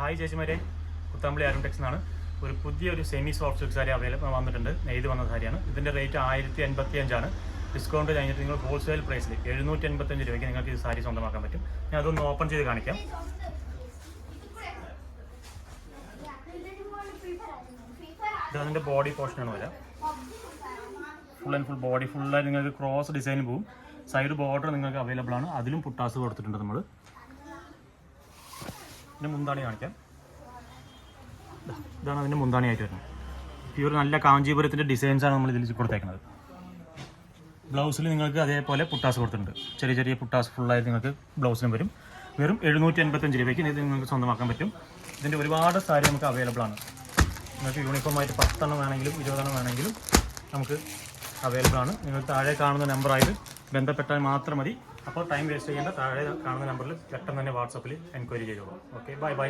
Hi ചേച്ചിമാരെ, Kuthampully ആരോടെക്സ് എന്നാണ്. ഒരു പുതിയൊരു semi soft silk sari available വന്നിട്ടുണ്ട്. നെയ്ത് വന്ന സാരിയാണ്. ഇതിൻ്റെ റേറ്റ് 1085 ഡിസ്കൗണ്ട് കഴിഞ്ഞിട്ട് നിങ്ങൾ ഹോൾസെയിൽ പ്രൈസിൽ 785 രൂപയ്ക്ക് നിങ്ങൾക്ക് ഈ സാരി സ്വന്തമാക്കാൻ പറ്റും. ഞാൻ അതൊന്ന് ഓപ്പൺ ചെയ്ത് കാണിക്കാം. ഇത് അതിൻ്റെ ബോഡി പോർഷനാണ് വരാം. ഫുൾ ആൻഡ് ഫുൾ ബോഡി ഫുള്ളായിട്ട് നിങ്ങൾക്ക് ക്രോസ് ഡിസൈൻ പോവും. സൈഡ് ബോർഡർ നിങ്ങൾക്ക് അവൈലബിൾ ആണ്. അതിലും പുട്ടാസ് കൊടുത്തിട്ടുണ്ട് നമ്മൾ. ഇതിൻ്റെ മുന്താണി കാണിക്കാം. ഇതാണ് അതിൻ്റെ മുന്താണിയായിട്ട് വരുന്നത്. പ്യൂർ നല്ല കാഞ്ചീപുരത്തിൻ്റെ ഡിസൈൻസാണ് നമ്മൾ ഇതിൽ കൊടുത്തേക്കുന്നത്. ബ്ലൗസിൽ നിങ്ങൾക്ക് അതേപോലെ പുട്ടാസ് കൊടുത്തിട്ടുണ്ട്. ചെറിയ ചെറിയ പുട്ടാസ് ഫുള്ളായിട്ട് നിങ്ങൾക്ക് ബ്ലൗസിനും വരും. വെറും 785 രൂപയ്ക്ക് ഇത് നിങ്ങൾക്ക് സ്വന്തമാക്കാൻ പറ്റും. ഇതിൻ്റെ ഒരുപാട് സാരി നമുക്ക് അവൈലബിൾ ആണ്. നിങ്ങൾക്ക് യൂണിഫോമായിട്ട് 10 എണ്ണം വേണമെങ്കിലും 20 എണ്ണം വേണമെങ്കിലും നമുക്ക് അവൈലബിൾ ആണ്. നിങ്ങൾ താഴെ കാണുന്ന നമ്പറായിട്ട് ബന്ധപ്പെട്ടാൽ മാത്രം മതി. അപ്പോൾ ടൈം വേസ്റ്റ് ചെയ്യേണ്ട. താഴെ കാണുന്ന നമ്പറിൽ പെട്ടെന്ന് തന്നെ വാട്സപ്പിൽ എൻക്വയറി ചെയ്തോളൂ. Okay, bye bye.